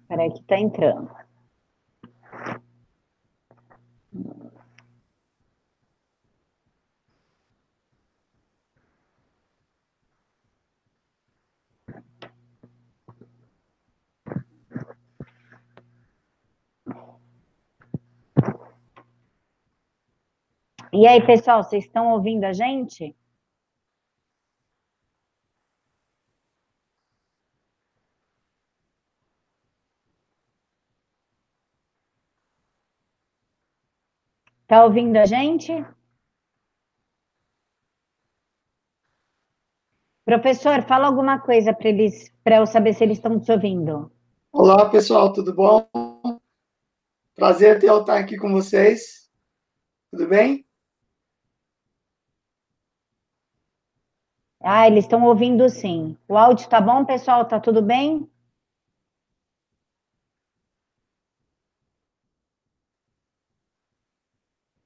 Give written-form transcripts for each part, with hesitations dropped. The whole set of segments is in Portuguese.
Peraí que tá entrando. E aí, pessoal, vocês estão ouvindo a gente? Tá ouvindo a gente? Professor, fala alguma coisa para eles, para eu saber se eles estão te ouvindo. Olá, pessoal, tudo bom? Prazer ter eu estar aqui com vocês. Tudo bem? Ah, eles estão ouvindo sim. O áudio tá bom, pessoal? Tá tudo bem?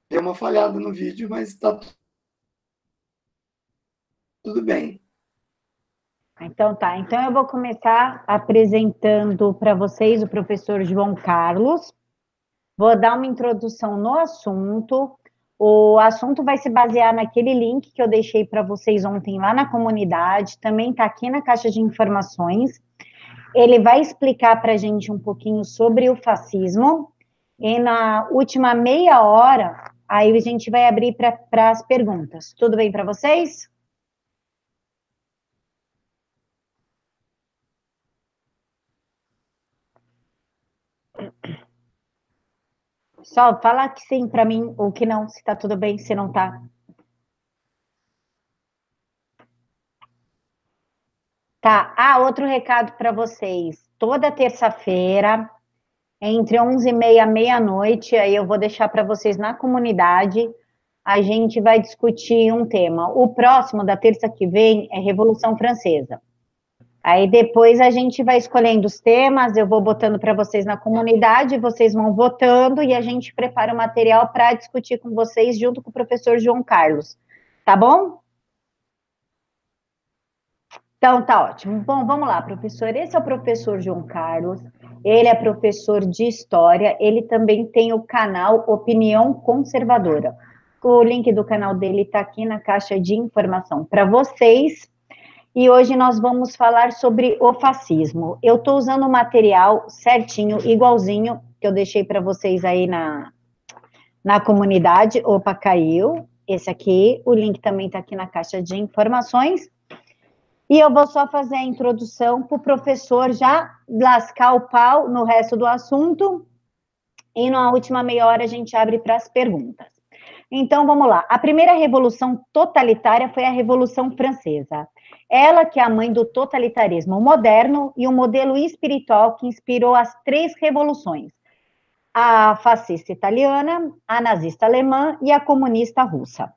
Deu uma falhada no vídeo, mas está tudo bem. Então tá. Então eu vou começar apresentando para vocês o professor João Carlos. Vou dar uma introdução no assunto. O assunto vai se basear naquele link que eu deixei para vocês ontem lá na comunidade, também está aqui na caixa de informações. Ele vai explicar para a gente um pouquinho sobre o fascismo, e na última meia hora, aí a gente vai abrir para as perguntas. Tudo bem para vocês? Só fala que sim para mim, ou que não, se está tudo bem, se não está. Tá. Ah, outro recado para vocês. Toda terça-feira, entre 11h30 e meia-noite, aí eu vou deixar para vocês na comunidade, a gente vai discutir um tema. O próximo, da terça que vem, é Revolução Francesa. Aí depois a gente vai escolhendo os temas, eu vou botando para vocês na comunidade, vocês vão votando e a gente prepara o material para discutir com vocês junto com o professor João Carlos. Tá bom? Então, tá ótimo. Bom, vamos lá, professor. Esse é o professor João Carlos. Ele é professor de História. Ele também tem o canal Opinião Conservadora. O link do canal dele está aqui na caixa de informação para vocês. E hoje nós vamos falar sobre o fascismo. Eu estou usando o material certinho, igualzinho, que eu deixei para vocês aí na comunidade. Opa, caiu. Esse aqui, o link também está aqui na caixa de informações. E eu vou só fazer a introdução para o professor já lascar o pau no resto do assunto. E na última meia hora a gente abre para as perguntas. Então, vamos lá. A primeira revolução totalitária foi a Revolução Francesa. Ela que é a mãe do totalitarismo moderno e o modelo espiritual que inspirou as três revoluções: a fascista italiana, a nazista alemã e a comunista russa.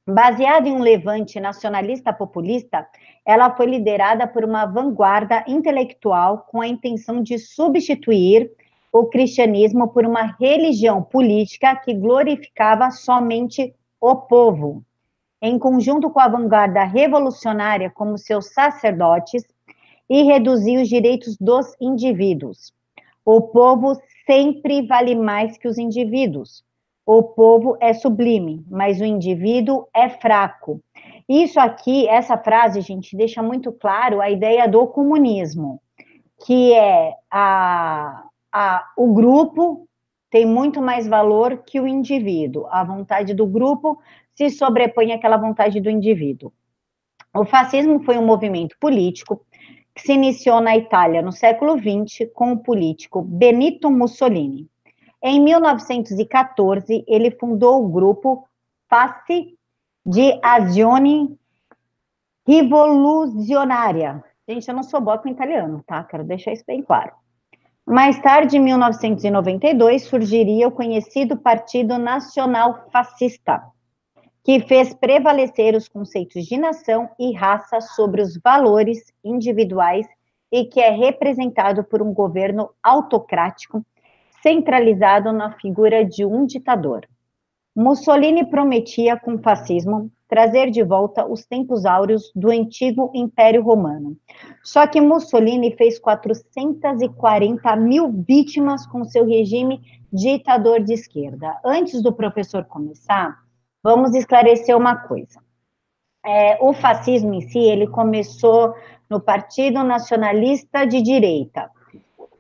Baseada em um levante nacionalista populista, ela foi liderada por uma vanguarda intelectual com a intenção de substituir o cristianismo por uma religião política que glorificava somente o povo. Em conjunto com a vanguarda revolucionária como seus sacerdotes, e reduzir os direitos dos indivíduos. O povo sempre vale mais que os indivíduos. O povo é sublime, mas o indivíduo é fraco. Isso aqui, essa frase, gente, deixa muito claro a ideia do comunismo, que é o grupo tem muito mais valor que o indivíduo. A vontade do grupo se sobrepõe àquela vontade do indivíduo. O fascismo foi um movimento político que se iniciou na Itália no século XX com o político Benito Mussolini. Em 1914, ele fundou o grupo Passe di Azione Rivoluzionaria. Gente, eu não sou boa com italiano, tá? Quero deixar isso bem claro. Mais tarde, em 1992, surgiria o conhecido Partido Nacional Fascista, que fez prevalecer os conceitos de nação e raça sobre os valores individuais e que é representado por um governo autocrático, centralizado na figura de um ditador. Mussolini prometia com o fascismo trazer de volta os tempos áureos do antigo Império Romano. Só que Mussolini fez 440 mil vítimas com seu regime ditador de esquerda. Antes do professor começar, vamos esclarecer uma coisa. O fascismo em si, ele começou no Partido Nacionalista de Direita.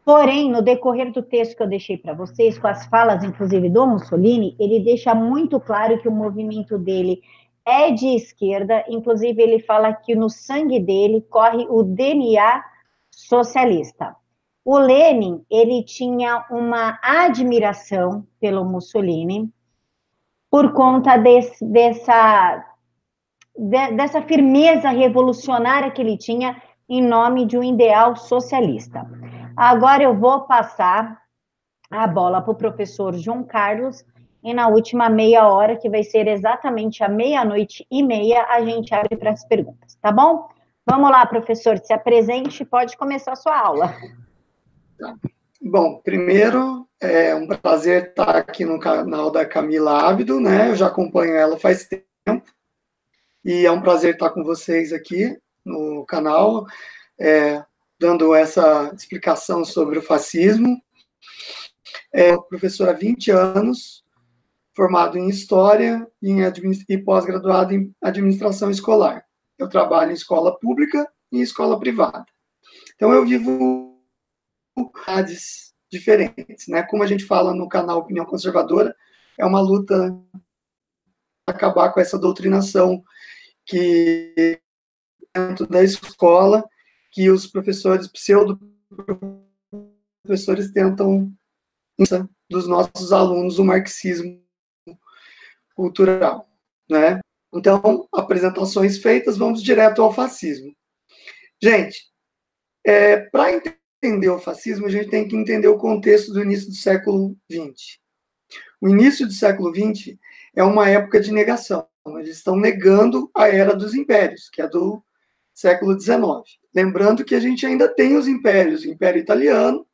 Porém, no decorrer do texto que eu deixei para vocês, com as falas, inclusive, do Mussolini, ele deixa muito claro que o movimento dele é de esquerda, inclusive ele fala que no sangue dele corre o DNA socialista. O Lenin, ele tinha uma admiração pelo Mussolini por conta dessa firmeza revolucionária que ele tinha em nome de um ideal socialista. Agora eu vou passar a bola para o professor João Carlos, e na última meia hora, que vai ser exatamente a 00:30, a gente abre para as perguntas, tá bom? Vamos lá, professor, se apresente, pode começar a sua aula. Bom, primeiro, é um prazer estar aqui no canal da Camila Ábido, né? Eu já acompanho ela faz tempo, e é um prazer estar com vocês aqui no canal, dando essa explicação sobre o fascismo. Professor há 20 anos, formado em História e pós-graduado em Administração Escolar. Eu trabalho em escola pública e em escola privada. Então, eu vivo realidades diferentes, né? Como a gente fala no canal Opinião Conservadora, é uma luta para acabar com essa doutrinação que dentro da escola, que os professores, pseudo-professores, tentam dos nossos alunos o marxismo cultural, né? Então, apresentações feitas, vamos direto ao fascismo. Gente, para entender o fascismo, a gente tem que entender o contexto do início do século XX. O início do século XX é uma época de negação. Eles estão negando a era dos impérios, que é do século XIX. Lembrando que a gente ainda tem os impérios, o Império Italiano,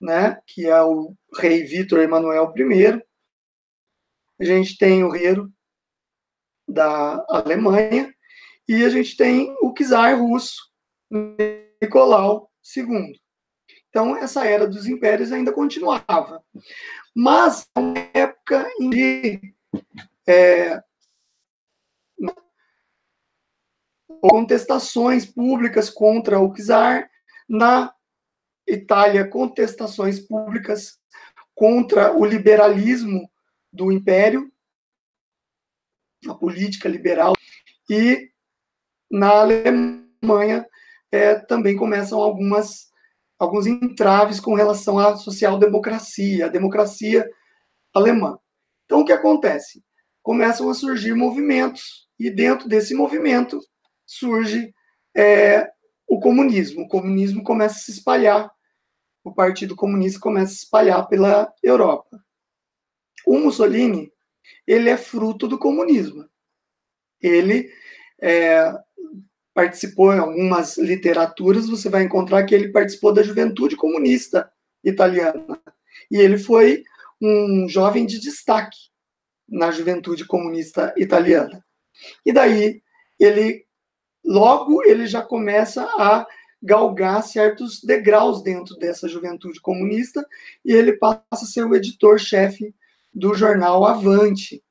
né, que é o rei Vítor Emanuel I. A gente tem o rei da Alemanha, e a gente tem o czar russo, Nicolau II. Então, essa era dos impérios ainda continuava. Mas, é uma época em que contestações públicas contra o czar, na Itália, contestações públicas contra o liberalismo do império, a política liberal, e na Alemanha também começam alguns entraves com relação à social-democracia, a democracia alemã. Então, o que acontece? Começam a surgir movimentos, e dentro desse movimento surge o comunismo. O comunismo começa a se espalhar, o Partido Comunista começa a se espalhar pela Europa. O Mussolini, ele é fruto do comunismo. Ele participou em algumas literaturas, você vai encontrar que ele participou da Juventude Comunista Italiana. E ele foi um jovem de destaque na Juventude Comunista Italiana. E daí, logo ele já começa a galgar certos degraus dentro dessa Juventude Comunista, e ele passa a ser o editor-chefe do jornal Avante,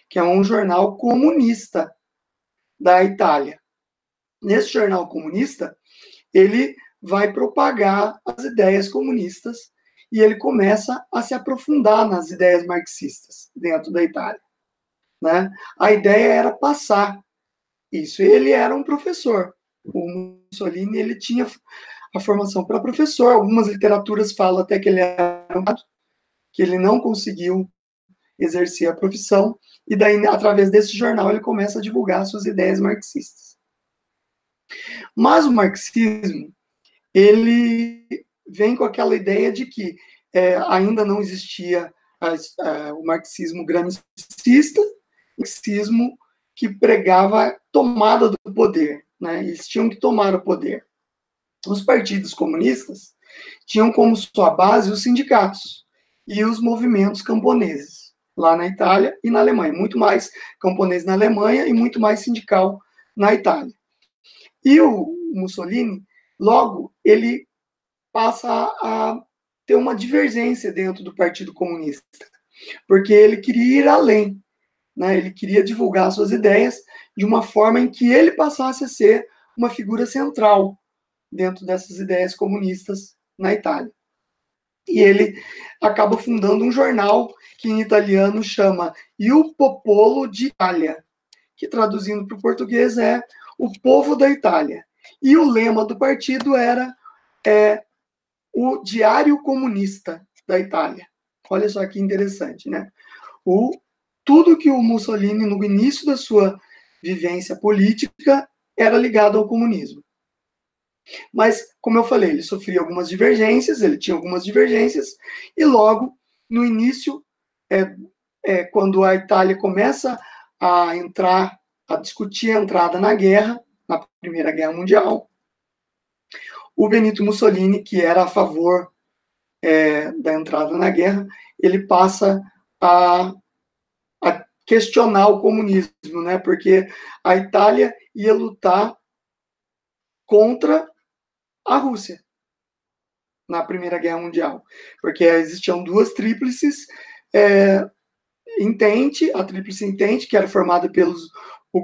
que é um jornal comunista da Itália. Nesse jornal comunista, ele vai propagar as ideias comunistas, e ele começa a se aprofundar nas ideias marxistas dentro da Itália, né? A ideia era passar isso. Ele era um professor. O Mussolini, ele tinha a formação para professor. Algumas literaturas falam até que ele não conseguiu exercer a profissão, e daí, através desse jornal, ele começa a divulgar suas ideias marxistas. Mas o marxismo, ele vem com aquela ideia de que ainda não existia o marxismo gramscista, o marxismo que pregava a tomada do poder, né? Eles tinham que tomar o poder. Os partidos comunistas tinham como sua base os sindicatos e os movimentos camponeses. lá na Itália e na Alemanha, muito mais camponês na Alemanha e muito mais sindical na Itália. E o Mussolini, logo, ele passa a ter uma divergência dentro do Partido Comunista, porque ele queria ir além, né? Ele queria divulgar suas ideias de uma forma em que ele passasse a ser uma figura central dentro dessas ideias comunistas na Itália. E ele acaba fundando um jornal que em italiano chama Il Popolo d'Italia, que traduzindo para o português é o povo da Itália. E o lema do partido era o Diário Comunista da Itália. Olha só que interessante, né? Tudo que o Mussolini, no início da sua vivência política, era ligado ao comunismo. Mas, como eu falei, ele sofria algumas divergências, ele tinha algumas divergências, e logo, no início, quando a Itália começa a entrar, a discutir a entrada na guerra, na Primeira Guerra Mundial, o Benito Mussolini, que era a favor da entrada na guerra, ele passa a questionar o comunismo, né? Porque a Itália ia lutar contra a Rússia na Primeira Guerra Mundial, porque existiam duas tríplices Entente, a Tríplice Entente, que era formada pelo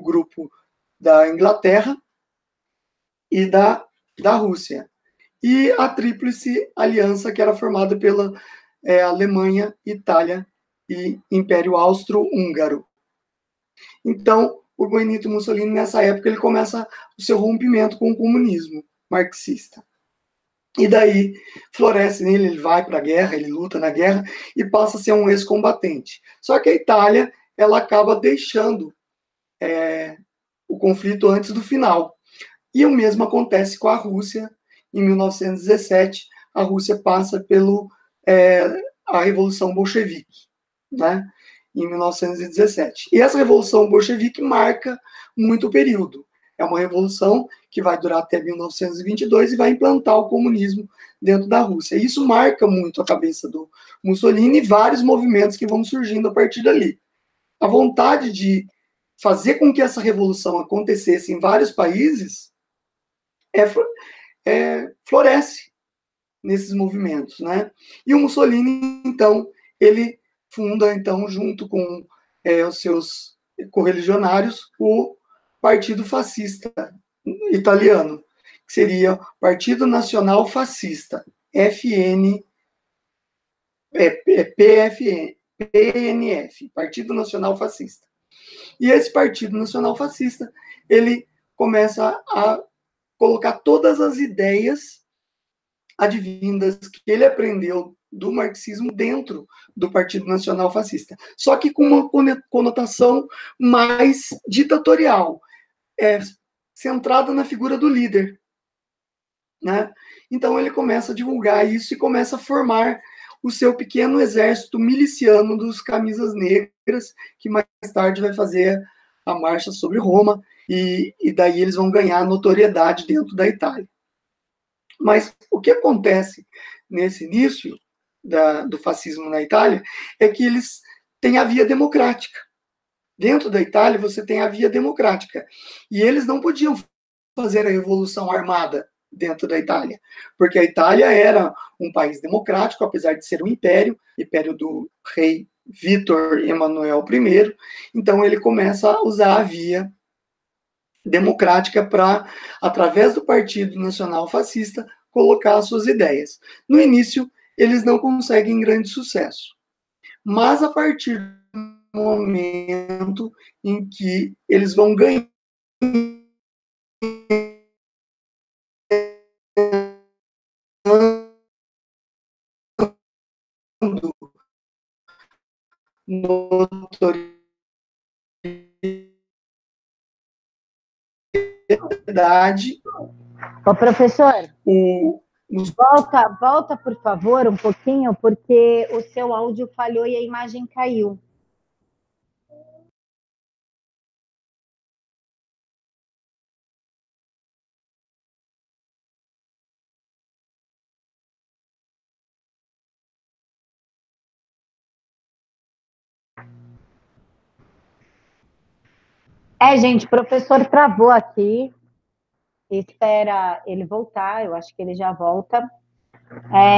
grupo da Inglaterra e da Rússia, e a Tríplice Aliança, que era formada pela Alemanha, Itália e Império Austro-Húngaro. Então, o Benito Mussolini, nessa época, ele começa o seu rompimento com o comunismo marxista. E daí floresce nele, ele vai para a guerra, ele luta na guerra e passa a ser um ex-combatente. Só que a Itália, ela acaba deixando o conflito antes do final. E o mesmo acontece com a Rússia. Em 1917, a Rússia passa pelo a Revolução Bolchevique, né? Em 1917. E essa Revolução Bolchevique marca muito o período. É uma revolução que vai durar até 1922 e vai implantar o comunismo dentro da Rússia. E isso marca muito a cabeça do Mussolini e vários movimentos que vão surgindo a partir dali. A vontade de fazer com que essa revolução acontecesse em vários países floresce nesses movimentos, né? E o Mussolini, então, ele funda, então, junto com os seus correligionários, o Partido Fascista italiano, que seria o Partido Nacional Fascista, PNF, Partido Nacional Fascista. E esse Partido Nacional Fascista, ele começa a colocar todas as ideias advindas que ele aprendeu do marxismo dentro do Partido Nacional Fascista. Só que com uma conotação mais ditatorial, centrada na figura do líder, né? Então ele começa a divulgar isso e começa a formar o seu pequeno exército miliciano dos camisas negras, que mais tarde vai fazer a marcha sobre Roma, e daí eles vão ganhar notoriedade dentro da Itália. Mas o que acontece nesse início do fascismo na Itália é que eles têm a via democrática. Dentro da Itália, você tem a via democrática. E eles não podiam fazer a revolução armada dentro da Itália, porque a Itália era um país democrático, apesar de ser um império do rei Vítor Emanuel I. Então, ele começa a usar a via democrática para, através do Partido Nacional Fascista, colocar suas ideias. No início, eles não conseguem grande sucesso, mas a partir do momento em que eles vão ganhando notoriedade. Ô, professor, O, volta, por favor, um pouquinho, porque o seu áudio falhou e a imagem caiu. Gente, o professor travou aqui, espera ele voltar, eu acho que ele já volta.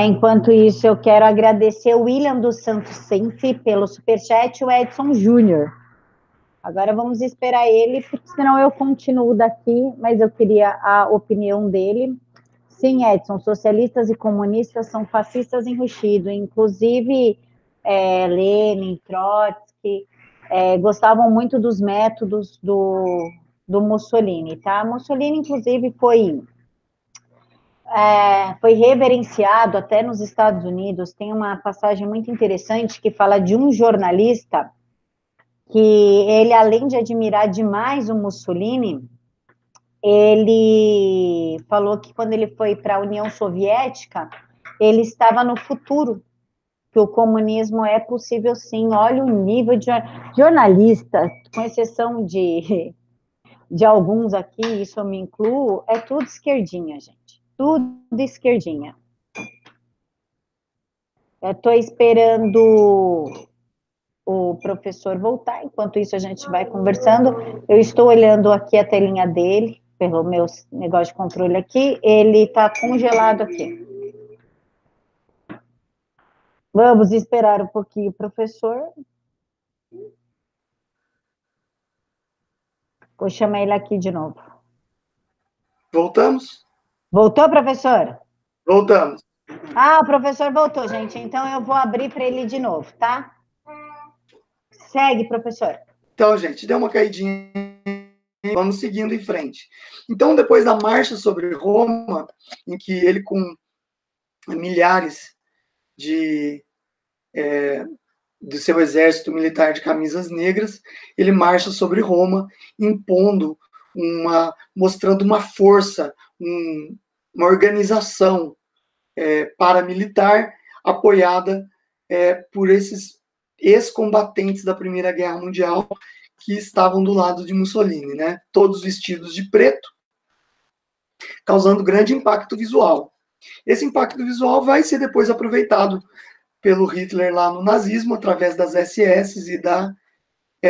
Enquanto isso, eu quero agradecer o William dos Santos Senfi pelo superchat e o Edson Júnior. Agora vamos esperar ele, porque senão eu continuo daqui, mas eu queria a opinião dele. Sim, Edson, socialistas e comunistas são fascistas enrustidos, inclusive Lenin, Trotsky, gostavam muito dos métodos do Mussolini, tá? Mussolini, inclusive, foi reverenciado até nos Estados Unidos. Tem uma passagem muito interessante que fala de um jornalista que ele, além de admirar demais o Mussolini, ele falou que quando ele foi para a União Soviética, ele estava no futuro, que o comunismo é possível sim. Olha o nível de jornalista, com exceção de alguns aqui, isso eu me incluo, é tudo esquerdinha, gente. Tudo esquerdinha. Eu estou esperando o professor voltar, enquanto isso a gente vai conversando. Eu estou olhando aqui a telinha dele, pelo meu negócio de controle aqui, ele está congelado aqui. Vamos esperar um pouquinho, professor. Vou chamar ele aqui de novo. Voltamos? Voltou, professor? Voltamos. O professor voltou, gente. Então eu vou abrir para ele de novo, tá? Segue, professor. Então, gente, deu uma caidinha, vamos seguindo em frente. Então, depois da marcha sobre Roma, em que ele, com milhares de seu exército militar de camisas negras, ele marcha sobre Roma, mostrando uma força, uma organização paramilitar apoiada por esses ex-combatentes da Primeira Guerra Mundial que estavam do lado de Mussolini, né? Todos vestidos de preto, causando grande impacto visual. Esse impacto visual vai ser depois aproveitado pelo Hitler lá no nazismo, através das SS e da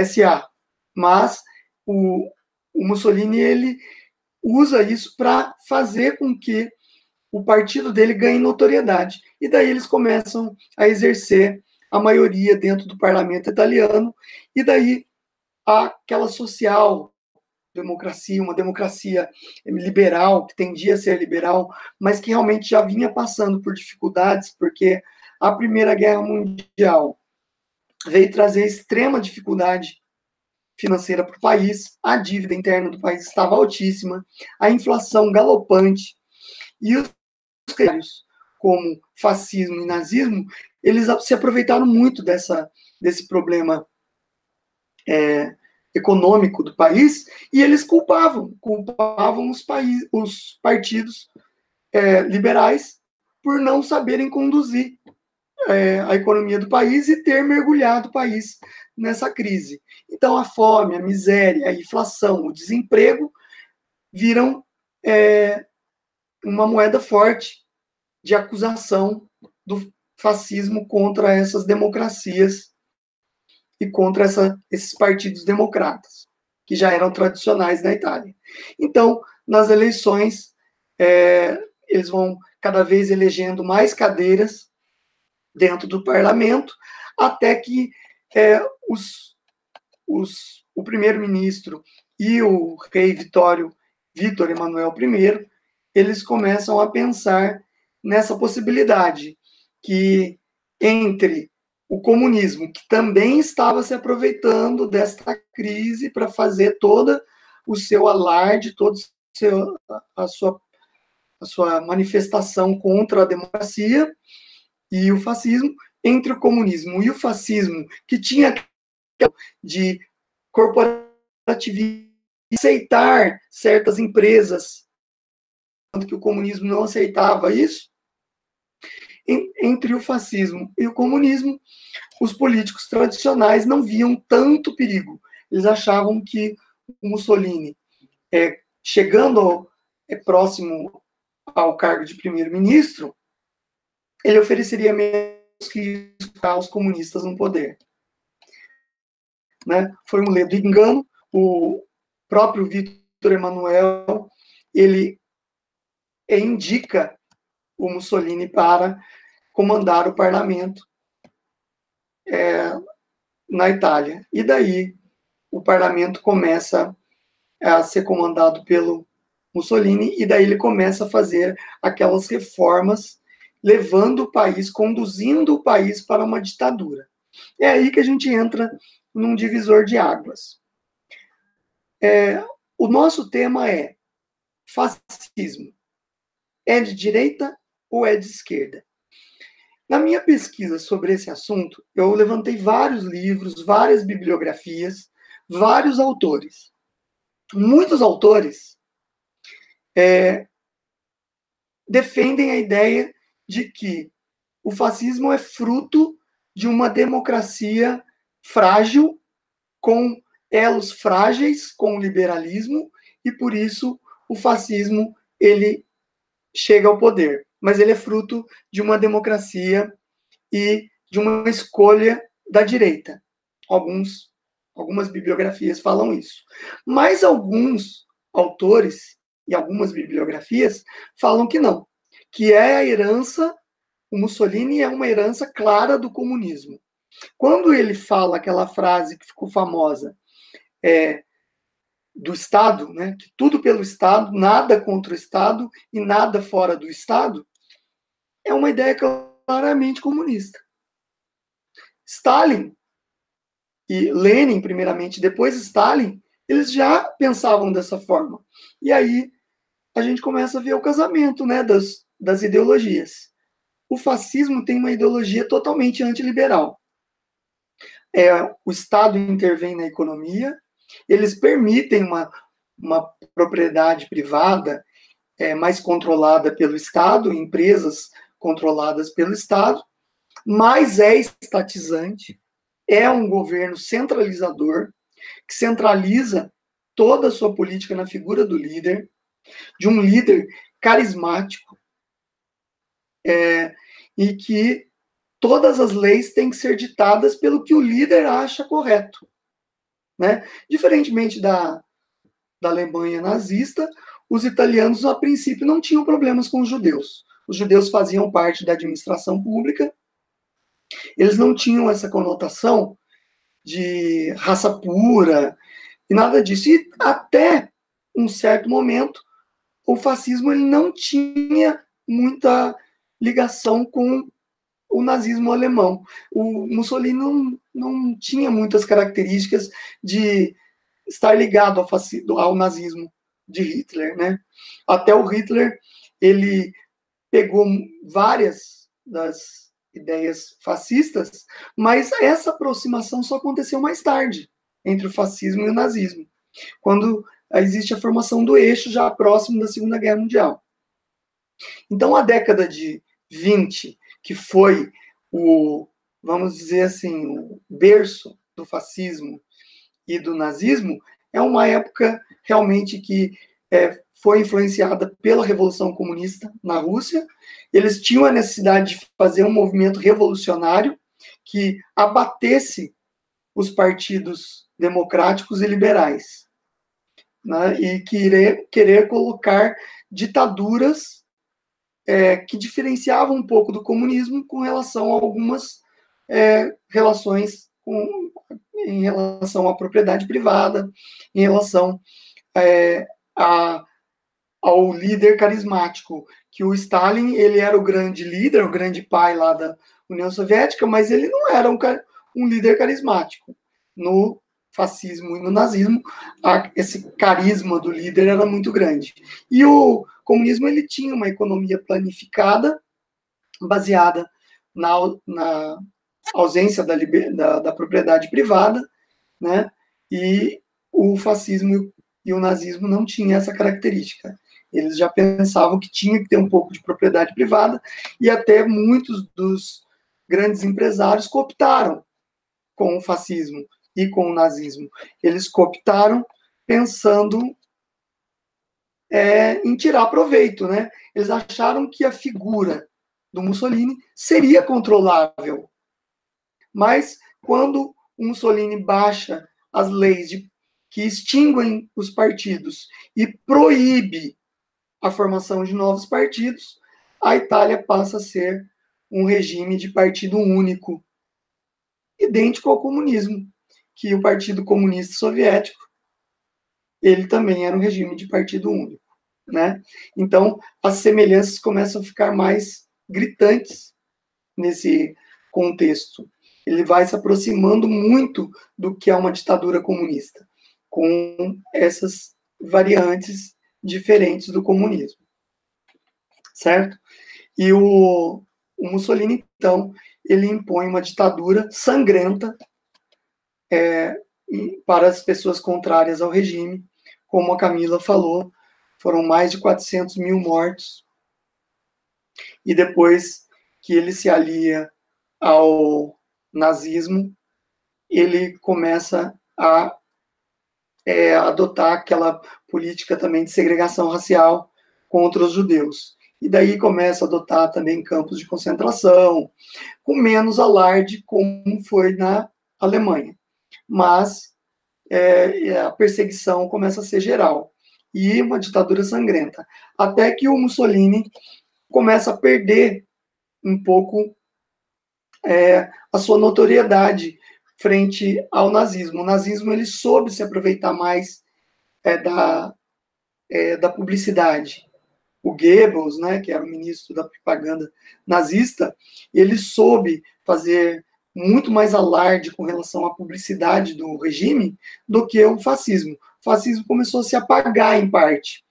SA. Mas o Mussolini, ele usa isso para fazer com que o partido dele ganhe notoriedade. E daí eles começam a exercer a maioria dentro do parlamento italiano, e daí aquela social democracia, uma democracia liberal, que tendia a ser liberal, mas que realmente já vinha passando por dificuldades, porque a Primeira Guerra Mundial veio trazer extrema dificuldade financeira para o país, a dívida interna do país estava altíssima, a inflação galopante, e os critérios como fascismo e nazismo, eles se aproveitaram muito desse problema econômico do país, e eles culpavam os partidos liberais por não saberem conduzir a economia do país e ter mergulhado o país nessa crise. Então, a fome, a miséria, a inflação, o desemprego viram uma moeda forte de acusação do fascismo contra essas democracias e contra esses partidos democratas, que já eram tradicionais na Itália. Então, nas eleições, eles vão cada vez elegendo mais cadeiras dentro do parlamento, até que o primeiro-ministro e o rei Vítor Emanuel I, eles começam a pensar nessa possibilidade que entre o comunismo, que também estava se aproveitando desta crise para fazer todo o seu alarde, a sua manifestação contra a democracia, e o fascismo, entre o comunismo e o fascismo, que tinha de corporativismo, aceitar certas empresas, tanto que o comunismo não aceitava isso. Entre o fascismo e o comunismo, os políticos tradicionais não viam tanto perigo. Eles achavam que o Mussolini, chegando próximo ao cargo de primeiro-ministro, ele ofereceria menos que os comunistas no poder. Né? Foi um ledo engano. próprio Vítor Emanuel, ele indica o Mussolini para comandar o parlamento na Itália. E daí o parlamento começa a ser comandado pelo Mussolini, e daí ele começa a fazer aquelas reformas, levando o país, conduzindo o país para uma ditadura. É aí que a gente entra num divisor de águas. O nosso tema é fascismo. É de direita ou é de esquerda? Na minha pesquisa sobre esse assunto, eu levantei vários livros, várias bibliografias, vários autores. Muitos autores defendem a ideia de que o fascismo é fruto de uma democracia frágil, com elos frágeis com o liberalismo, e por isso o fascismo ele chega ao poder. Mas ele é fruto de uma democracia e de uma escolha da direita. Algumas bibliografias falam isso. Mas alguns autores e algumas bibliografias falam que não, que é a herança, o Mussolini é uma herança clara do comunismo. Quando ele fala aquela frase que ficou famosa, do Estado, né, que tudo pelo Estado, nada contra o Estado e nada fora do Estado, é uma ideia claramente comunista. Stalin e Lenin, primeiramente, depois Stalin, eles já pensavam dessa forma. E aí a gente começa a ver o casamento, né, das ideologias. O fascismo tem uma ideologia totalmente antiliberal. O Estado intervém na economia, eles permitem uma propriedade privada mais controlada pelo Estado, empresas controladas pelo Estado, mas é estatizante, é um governo centralizador, que centraliza toda a sua política na figura do líder, de um líder carismático, e que todas as leis têm que ser ditadas pelo que o líder acha correto. Né? Diferentemente da Alemanha nazista, os italianos, a princípio, não tinham problemas com os judeus. Os judeus faziam parte da administração pública, eles não tinham essa conotação de raça pura e nada disso. E até um certo momento, o fascismo ele não tinha muita ligação com o nazismo alemão. O Mussolini não tinha muitas características de estar ligado ao nazismo de Hitler, né? Até o Hitler, ele pegou várias das ideias fascistas, mas essa aproximação só aconteceu mais tarde, entre o fascismo e o nazismo, quando existe a formação do eixo já próximo da Segunda Guerra Mundial. Então, a década de 20, que foi vamos dizer assim, o berço do fascismo e do nazismo, é uma época realmente que foi influenciada pela Revolução Comunista na Rússia. Eles tinham a necessidade de fazer um movimento revolucionário que abatesse os partidos democráticos e liberais, né, e querer colocar ditaduras que diferenciavam um pouco do comunismo com relação a algumas relações em relação à propriedade privada, em relação ao líder carismático, que o Stalin, ele era o grande líder, o grande pai lá da União Soviética, mas ele não era um líder carismático. No fascismo e no nazismo, esse carisma do líder era muito grande. E o comunismo, ele tinha uma economia planificada, baseada na ausência da propriedade privada, né? E o fascismo e o nazismo não tinham essa característica. Eles já pensavam que tinha que ter um pouco de propriedade privada, e até muitos dos grandes empresários cooptaram com o fascismo e com o nazismo. Eles cooptaram pensando em tirar proveito, né? Eles acharam que a figura do Mussolini seria controlável. Mas, quando o Mussolini baixa as leis que extinguem os partidos e proíbe a formação de novos partidos, a Itália passa a ser um regime de partido único, idêntico ao comunismo, que o Partido Comunista Soviético, ele também era um regime de partido único, né? Então, as semelhanças começam a ficar mais gritantes nesse contexto. Ele vai se aproximando muito do que é uma ditadura comunista, com essas variantes diferentes do comunismo, certo? E o Mussolini, então, ele impõe uma ditadura sangrenta para as pessoas contrárias ao regime. Como a Camila falou, foram mais de 400 mil mortos. E depois que ele se alia ao nazismo, ele começa a adotar aquela política também de segregação racial contra os judeus. E daí começa a adotar também campos de concentração, com menos alarde, como foi na Alemanha. Mas a perseguição começa a ser geral. E uma ditadura sangrenta. Até que o Mussolini começa a perder um pouco a sua notoriedade frente ao nazismo. O nazismo ele soube se aproveitar mais da publicidade. O Goebbels, né, que era o ministro da propaganda nazista, ele soube fazer muito mais alarde com relação à publicidade do regime do que o fascismo. O fascismo começou a se apagar em parte.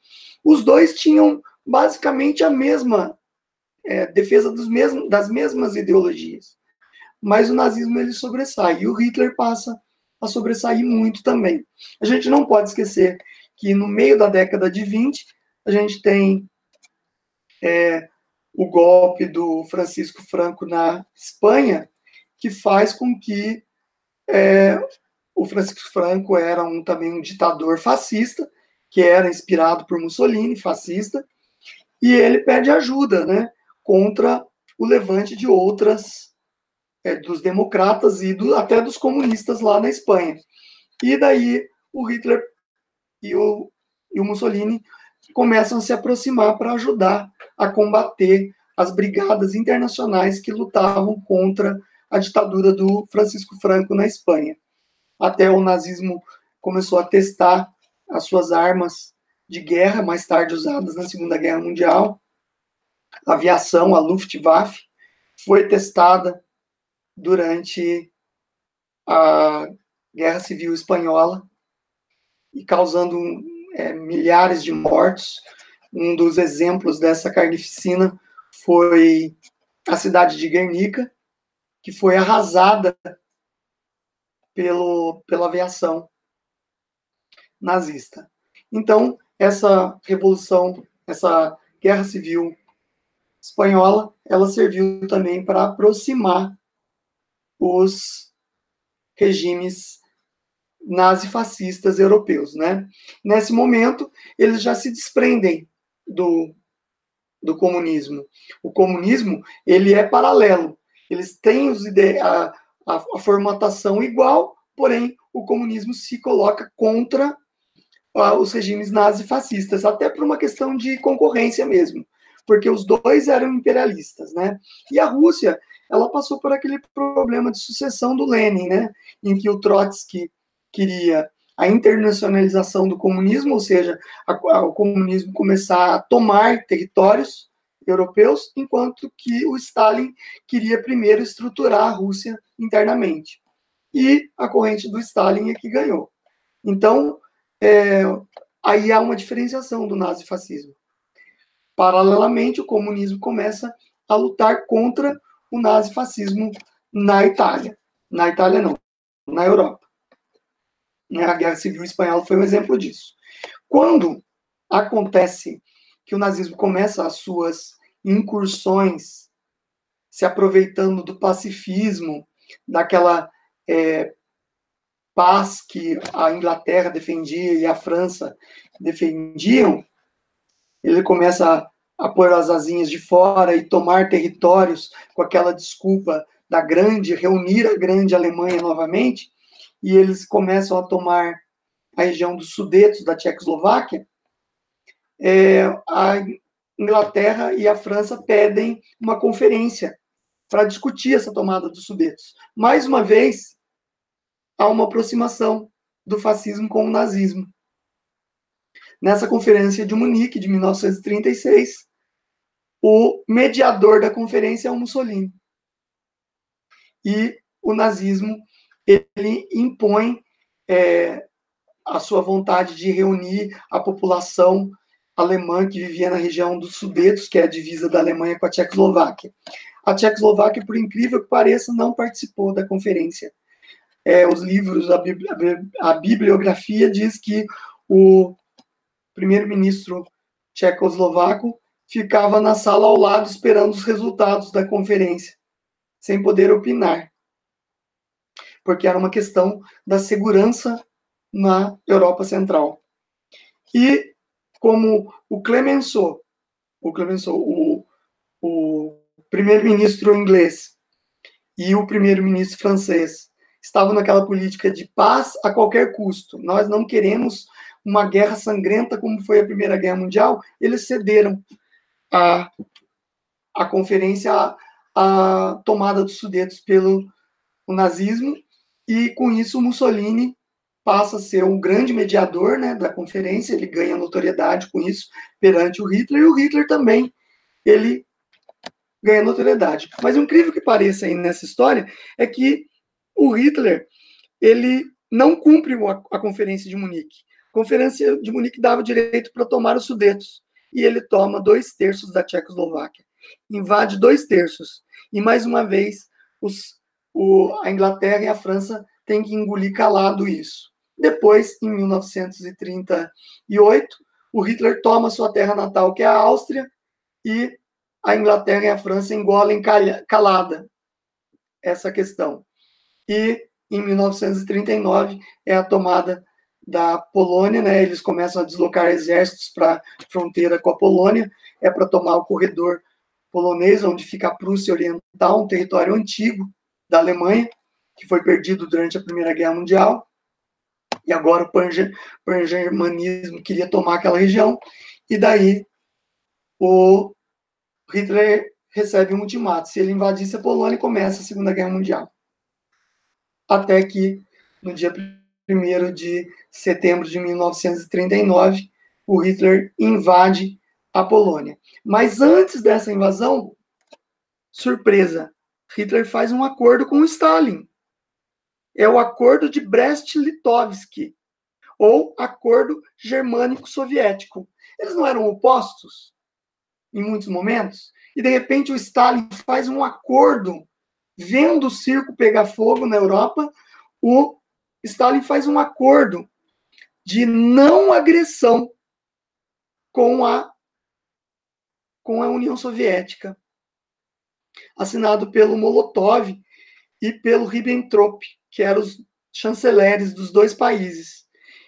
Os dois tinham basicamente a mesma defesa das mesmas ideologias, mas o nazismo ele sobressai, e o Hitler passa a sobressair muito também. A gente não pode esquecer que no meio da década de 20, a gente tem o golpe do Francisco Franco na Espanha, que faz com que o Francisco Franco era também um ditador fascista, que era inspirado por Mussolini, fascista, e ele pede ajuda, né, contra o levante de outras, dos democratas e até dos comunistas lá na Espanha. E daí o Hitler e o Mussolini começam a se aproximar para ajudar a combater as brigadas internacionais que lutavam contra a ditadura do Francisco Franco na Espanha. Até o nazismo começou a testar as suas armas de guerra, mais tarde usadas na Segunda Guerra Mundial. A aviação, a Luftwaffe, foi testada durante a Guerra Civil Espanhola e causando milhares de mortos. Um dos exemplos dessa carnificina foi a cidade de Guernica, que foi arrasada pela aviação nazista. Então, essa revolução, essa guerra civil espanhola, ela serviu também para aproximar os regimes nazifascistas europeus, né? Nesse momento, eles já se desprendem do comunismo. O comunismo, ele é paralelo. Eles têm a formatação igual, porém, o comunismo se coloca contra os regimes nazifascistas, até por uma questão de concorrência mesmo, porque os dois eram imperialistas, né? E a Rússia, ela passou por aquele problema de sucessão do Lenin, né? Em que o Trotsky queria a internacionalização do comunismo, ou seja, o comunismo começar a tomar territórios europeus, enquanto que o Stalin queria primeiro estruturar a Rússia internamente. E a corrente do Stalin é que ganhou. Então, aí há uma diferenciação do nazifascismo. Paralelamente, o comunismo começa a lutar contra o nazifascismo na Itália. Na Itália, não, na Europa. A Guerra Civil Espanhola foi um exemplo disso. Quando acontece que o nazismo começa as suas incursões, se aproveitando do pacifismo, daquela paz que a Inglaterra defendia e a França defendiam, ele começa a pôr as asinhas de fora e tomar territórios com aquela desculpa reunir a grande Alemanha novamente, e eles começam a tomar a região dos Sudetos da Tchecoslováquia, a Inglaterra e a França pedem uma conferência para discutir essa tomada dos Sudetos. Mais uma vez, há uma aproximação do fascismo com o nazismo. Nessa Conferência de Munique, de 1936, o mediador da conferência é o Mussolini. E o nazismo, ele impõe a sua vontade de reunir a população alemã que vivia na região dos Sudetos, que é a divisa da Alemanha com a Tchecoslováquia. A Tchecoslováquia, por incrível que pareça, não participou da conferência. Os livros, a bibliografia diz que o primeiro-ministro tchecoslovaco ficava na sala ao lado esperando os resultados da conferência, sem poder opinar, porque era uma questão da segurança na Europa Central. E como o Clemenceau, o primeiro-ministro inglês e o primeiro-ministro francês estavam naquela política de paz a qualquer custo, nós não queremos uma guerra sangrenta como foi a Primeira Guerra Mundial, eles cederam a conferência, a tomada dos Sudetos pelo nazismo, e com isso o Mussolini passa a ser um grande mediador, né, da conferência, ele ganha notoriedade com isso perante o Hitler, e o Hitler também, ele ganha notoriedade. Mas o incrível que pareça aí nessa história é que o Hitler, ele não cumpre a Conferência de Munique. A Conferência de Munique dava direito para tomar os Sudetos, e ele toma 2/3 da Tchecoslováquia, invade 2/3, e mais uma vez a Inglaterra e a França têm que engolir calado isso. Depois, em 1938, o Hitler toma sua terra natal, que é a Áustria, e a Inglaterra e a França engolem calada essa questão. E em 1939 é a tomada da Polônia, né? Eles começam a deslocar exércitos para a fronteira com a Polônia, para tomar o corredor polonês, onde fica a Prússia Oriental, um território antigo da Alemanha, que foi perdido durante a Primeira Guerra Mundial, e agora o pan-germanismo queria tomar aquela região, e daí o Hitler recebe um ultimato: se ele invadisse a Polônia, começa a Segunda Guerra Mundial. Até que, no dia 1º de setembro de 1939, o Hitler invade a Polônia. Mas antes dessa invasão, surpresa, Hitler faz um acordo com o Stalin. É o Acordo de Brest-Litovsk, ou Acordo Germânico-Soviético. Eles não eram opostos em muitos momentos? E, de repente, o Stalin faz um acordo, vendo o circo pegar fogo na Europa, o Stalin faz um acordo de não agressão com a União Soviética, assinado pelo Molotov e pelo Ribbentrop, que eram os chanceleres dos dois países.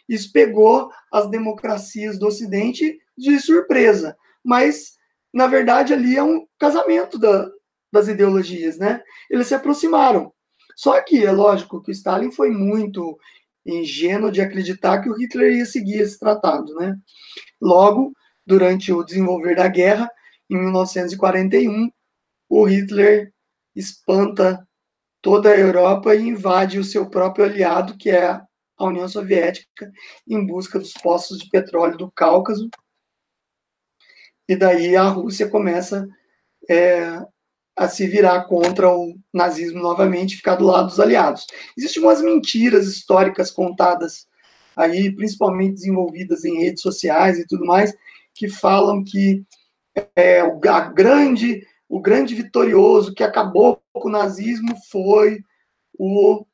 Isso pegou as democracias do Ocidente de surpresa, mas, na verdade, ali é um casamento das ideologias, né? Eles se aproximaram. Só que, é lógico, que o Stalin foi muito ingênuo de acreditar que o Hitler ia seguir esse tratado, né? Logo, durante o desenvolver da guerra, em 1941, o Hitler espanta toda a Europa e invade o seu próprio aliado, que é a União Soviética, em busca dos poços de petróleo do Cáucaso. E daí a Rússia começa a se virar contra o nazismo novamente, ficar do lado dos aliados. Existem umas mentiras históricas contadas aí, principalmente desenvolvidas em redes sociais e tudo mais, que falam que o grande vitorioso que acabou com o nazismo foi o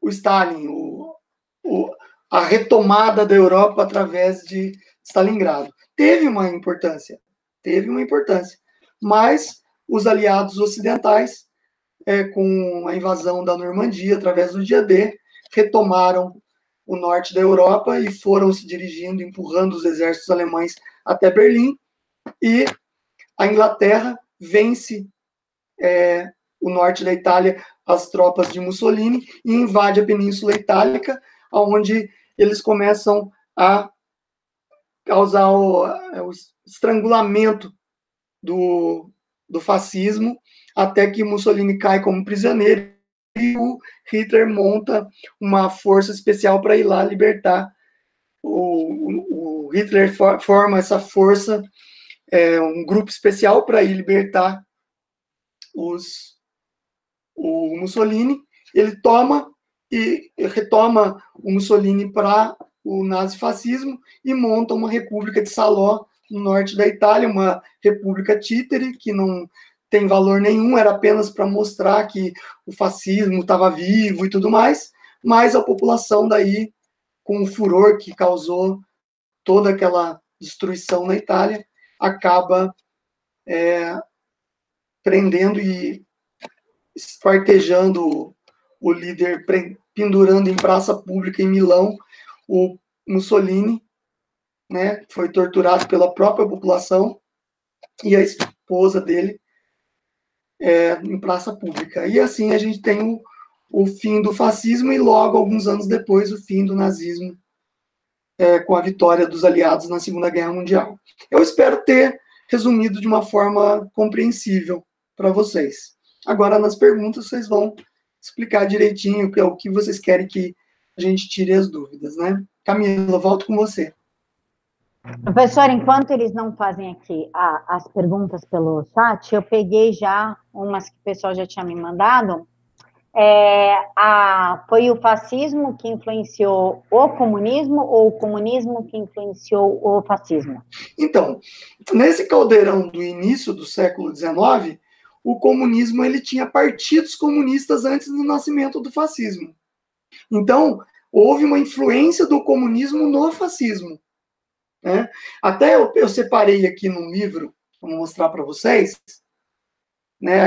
Stalin, a retomada da Europa através de Stalingrado. Teve uma importância, mas os aliados ocidentais, com a invasão da Normandia, através do dia D, retomaram o norte da Europa e foram se dirigindo, empurrando os exércitos alemães até Berlim, e a Inglaterra vence o norte da Itália, as tropas de Mussolini, e invade a Península Itálica, onde eles começam a causar o estrangulamento do fascismo, até que Mussolini cai como prisioneiro e o Hitler monta uma força especial para ir lá libertar. O Hitler forma essa força, um grupo especial para ir libertar o Mussolini. Ele toma e retoma o Mussolini para o nazifascismo e monta uma república de Salò, no norte da Itália, uma república títere, que não tem valor nenhum, era apenas para mostrar que o fascismo estava vivo e tudo mais, mas a população daí, com o furor que causou toda aquela destruição na Itália, acaba prendendo e esquartejando o líder, pendurando em praça pública em Milão o Mussolini, né, foi torturado pela própria população, e a esposa dele em praça pública. E assim a gente tem o fim do fascismo e logo, alguns anos depois, o fim do nazismo, com a vitória dos aliados na Segunda Guerra Mundial. Eu espero ter resumido de uma forma compreensível para vocês. Agora, nas perguntas, vocês vão explicar direitinho o que vocês querem que a gente tire as dúvidas, né? Camila, volto com você. Professor, enquanto eles não fazem aqui as perguntas pelo chat, eu peguei já umas que o pessoal já tinha me mandado. Foi o fascismo que influenciou o comunismo ou o comunismo que influenciou o fascismo? Então, nesse caldeirão do início do século XIX, o comunismo ele tinha partidos comunistas antes do nascimento do fascismo. Então, houve uma influência do comunismo no fascismo. Né? Até eu separei aqui num livro, vou mostrar para vocês, né,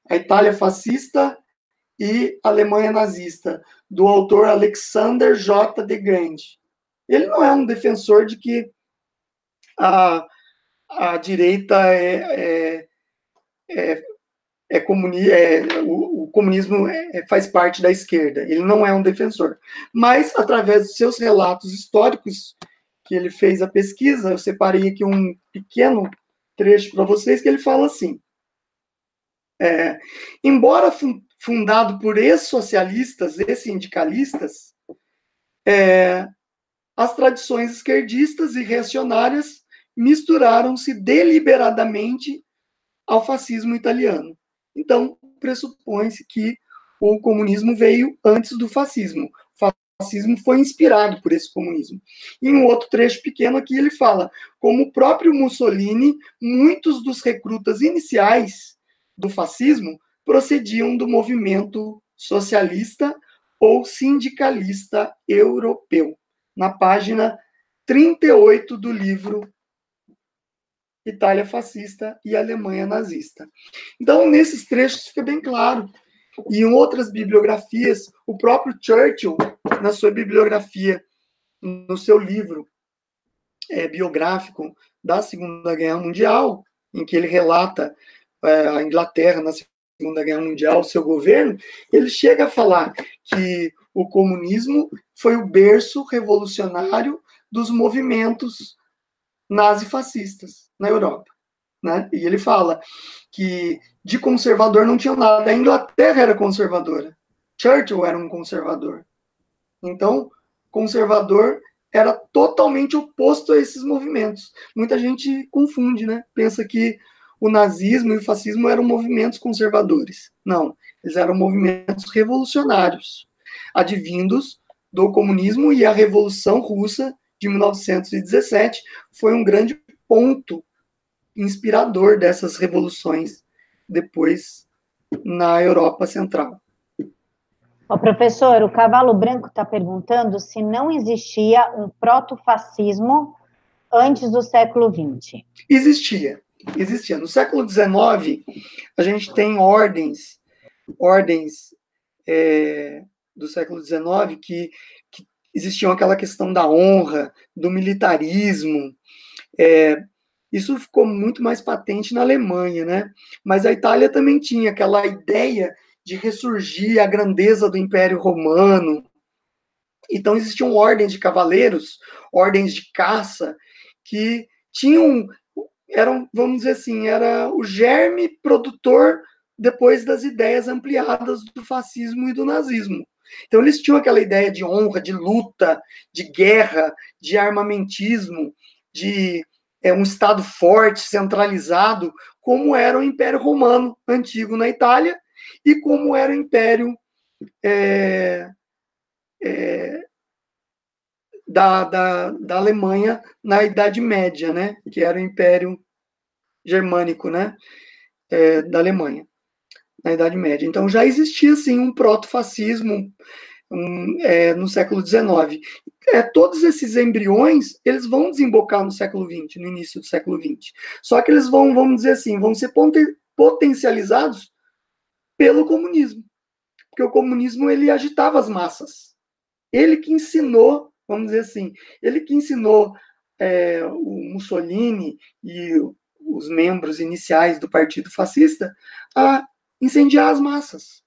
a Itália fascista e a Alemanha nazista, do autor Alexander J. de Grande. Ele não é um defensor de que a direita o comunismo faz parte da esquerda. Ele não é um defensor. Mas, através dos seus relatos históricos, que ele fez a pesquisa, eu separei aqui um pequeno trecho para vocês, que ele fala assim: embora fundado por ex-socialistas e sindicalistas, as tradições esquerdistas e reacionárias misturaram-se deliberadamente ao fascismo italiano. Então, pressupõe-se que o comunismo veio antes do fascismo. O fascismo foi inspirado por esse comunismo. Em um outro trecho pequeno aqui ele fala, como o próprio Mussolini, muitos dos recrutas iniciais do fascismo procediam do movimento socialista ou sindicalista europeu. Na página 38 do livro Itália Fascista e Alemanha Nazista. Então, nesses trechos fica bem claro. E em outras bibliografias, o próprio Churchill, na sua bibliografia, no seu livro biográfico da Segunda Guerra Mundial, em que ele relata a Inglaterra na Segunda Guerra Mundial, o seu governo, ele chega a falar que o comunismo foi o berço revolucionário dos movimentos nazifascistas na Europa, né? E ele fala que de conservador não tinha nada. A Inglaterra era conservadora. Churchill era um conservador. Então, conservador era totalmente oposto a esses movimentos. Muita gente confunde, né? Pensa que o nazismo e o fascismo eram movimentos conservadores. Não, eles eram movimentos revolucionários, advindos do comunismo, e a Revolução Russa de 1917 foi um grande ponto inspirador dessas revoluções depois na Europa Central. Professor, o Cavalo Branco está perguntando se não existia um protofascismo antes do século XX. Existia. No século XIX, a gente tem ordens do século XIX que existiam aquela questão da honra, do militarismo. Isso ficou muito mais patente na Alemanha, né? Mas a Itália também tinha aquela ideia de ressurgir a grandeza do Império Romano, Então, existiam ordens de cavaleiros, ordens de caça, que tinham, vamos dizer assim, era o germe produtor depois das ideias ampliadas do fascismo e do nazismo. Então, eles tinham aquela ideia de honra, de luta, de guerra, de armamentismo, de um Estado forte, centralizado, como era o Império Romano antigo na Itália e como era o Império da Alemanha na Idade Média, né? Que era o Império Germânico, né? Da Alemanha, na Idade Média. Então, já existia, sim, um proto-fascismo no século XIX. Todos esses embriões, eles vão desembocar no século XX, no início do século XX. Só que eles vão, vamos dizer assim, vão ser potencializados pelo comunismo. Porque o comunismo, ele agitava as massas. Ele que ensinou, vamos dizer assim, ele que ensinou o Mussolini e os membros iniciais do Partido Fascista a incendiar as massas,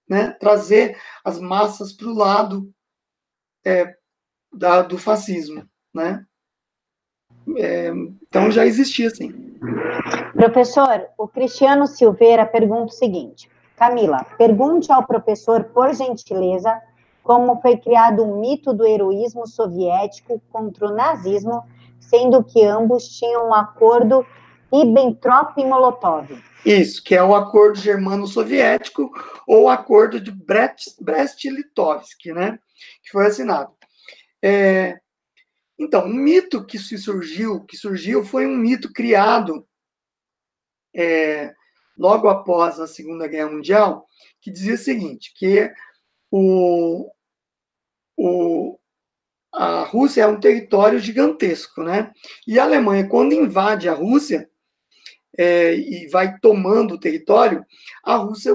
né? Trazer as massas para o lado do fascismo, né? Então já existia, assim. Professor, o Cristiano Silveira pergunta o seguinte: Camila, pergunte ao professor, por gentileza, como foi criado o mito do heroísmo soviético contra o nazismo, sendo que ambos tinham um acordo Ribbentrop-Molotov. Isso, que é o acordo germano-soviético ou o acordo de Brest-Litovsk, né? Que foi assinado. Então, o mito que surgiu foi um mito criado logo após a Segunda Guerra Mundial, que dizia o seguinte, que a Rússia é um território gigantesco, né? E a Alemanha, quando invade a Rússia e vai tomando o território, a Rússia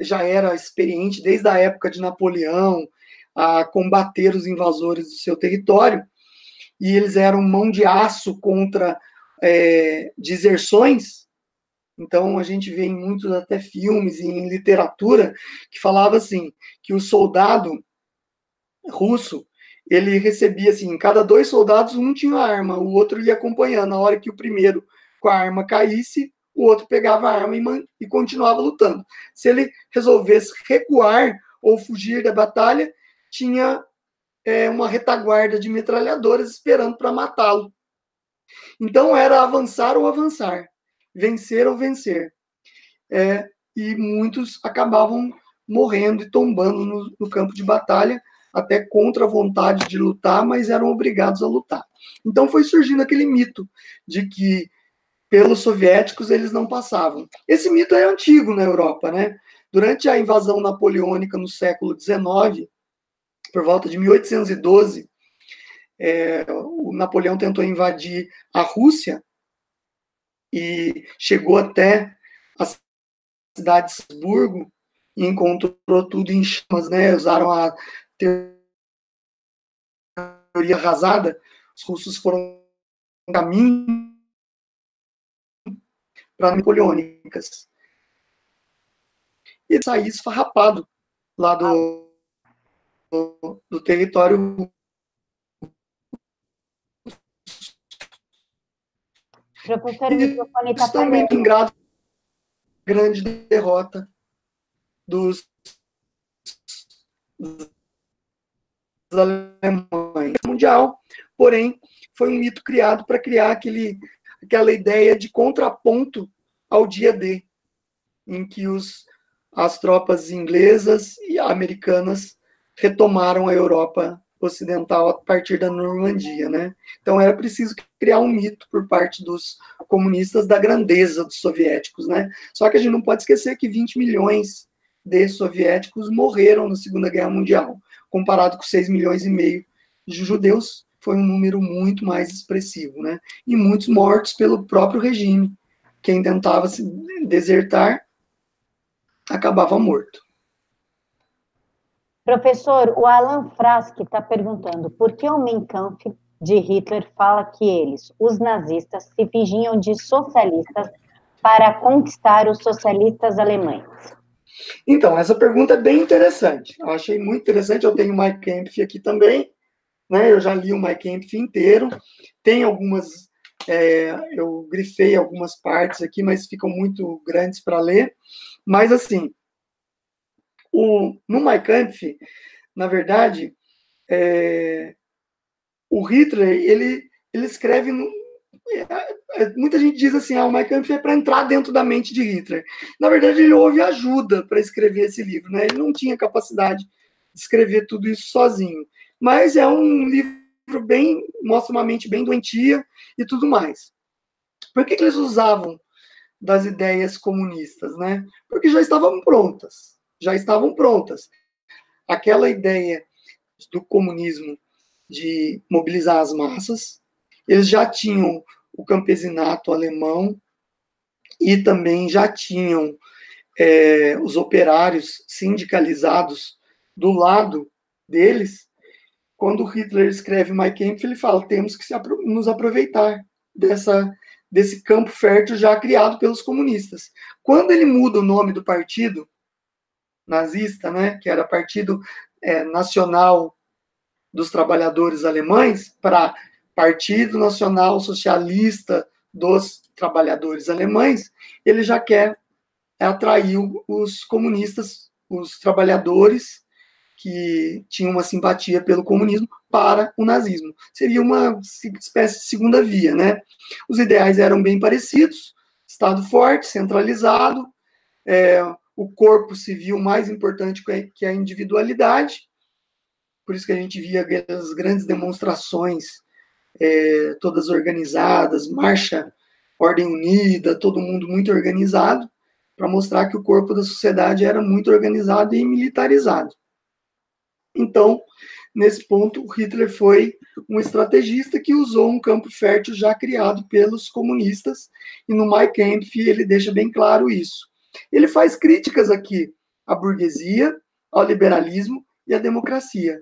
já era experiente desde a época de Napoleão a combater os invasores do seu território, e eles eram mão de aço contra deserções. Então, a gente vê em muitos até filmes e em literatura que falava assim, que o soldado russo, ele recebia assim, cada 2 soldados, um tinha a arma, o outro ia acompanhando. Na hora que o primeiro com a arma caísse, o outro pegava a arma e continuava lutando. Se ele resolvesse recuar ou fugir da batalha, tinha uma retaguarda de metralhadoras esperando para matá-lo. Então, era avançar ou avançar, vencer ou vencer. E muitos acabavam morrendo e tombando no campo de batalha, até contra a vontade de lutar, mas eram obrigados a lutar. Então foi surgindo aquele mito de que pelos soviéticos eles não passavam. Esse mito é antigo na Europa, né? Durante a invasão napoleônica no século XIX, por volta de 1812, o Napoleão tentou invadir a Rússia e chegou até a cidade de Salzburgo e encontrou tudo em chamas, né? Usaram a teoria arrasada, os russos foram um caminho para napoleônicas. E saí esfarrapado lá do território. Professor, o microfone está também tem grande derrota dos alemães mundial, porém foi um mito criado para criar aquela ideia de contraponto ao dia D, em que as tropas inglesas e americanas retomaram a Europa ocidental a partir da Normandia, né? Então era preciso criar um mito por parte dos comunistas da grandeza dos soviéticos, né? Só que a gente não pode esquecer que 20 milhões de soviéticos morreram na Segunda Guerra Mundial, comparado com 6 milhões e meio de judeus, foi um número muito mais expressivo, né? E muitos mortos pelo próprio regime. Quem tentava se desertar acabava morto. Professor, o Alan Frask está perguntando por que o Mein Kampf de Hitler fala que eles, os nazistas, se fingiam de socialistas para conquistar os socialistas alemães? Então, essa pergunta é bem interessante. Eu achei muito interessante. Eu tenho o Mein Kampf aqui também, né? Eu já li o Mein Kampf inteiro. Tem algumas, eu grifei algumas partes aqui, mas ficam muito grandes para ler. Mas, assim, no Mein Kampf, na verdade, o Hitler, ele escreve... muita gente diz assim, o Mein Kampf é para entrar dentro da mente de Hitler. Na verdade, ele houve ajuda para escrever esse livro, né? Ele não tinha capacidade de escrever tudo isso sozinho. Mas é um livro mostra uma mente bem doentia e tudo mais. Por que eles usavam das ideias comunistas, né? Porque já estavam prontas. Aquela ideia do comunismo de mobilizar as massas, eles já tinham o campesinato alemão e também já tinham os operários sindicalizados do lado deles. Quando Hitler escreve Mein Kampf, ele fala, temos que nos aproveitar desse campo fértil já criado pelos comunistas. Quando ele muda o nome do partido nazista, né, que era Partido Nacional dos Trabalhadores Alemães, para Partido Nacional Socialista dos Trabalhadores Alemães, ele já quer atrair os comunistas, os trabalhadores que tinham uma simpatia pelo comunismo para o nazismo. Seria uma espécie de segunda via, né? Os ideais eram bem parecidos, Estado forte, centralizado, o corpo civil mais importante que a individualidade, por isso que a gente via aquelas grandes demonstrações, todas organizadas, marcha, ordem unida, todo mundo muito organizado, para mostrar que o corpo da sociedade era muito organizado e militarizado. Então, nesse ponto, Hitler foi um estrategista que usou um campo fértil já criado pelos comunistas, e no Mein Kampf ele deixa bem claro isso. Ele faz críticas aqui à burguesia, ao liberalismo e à democracia.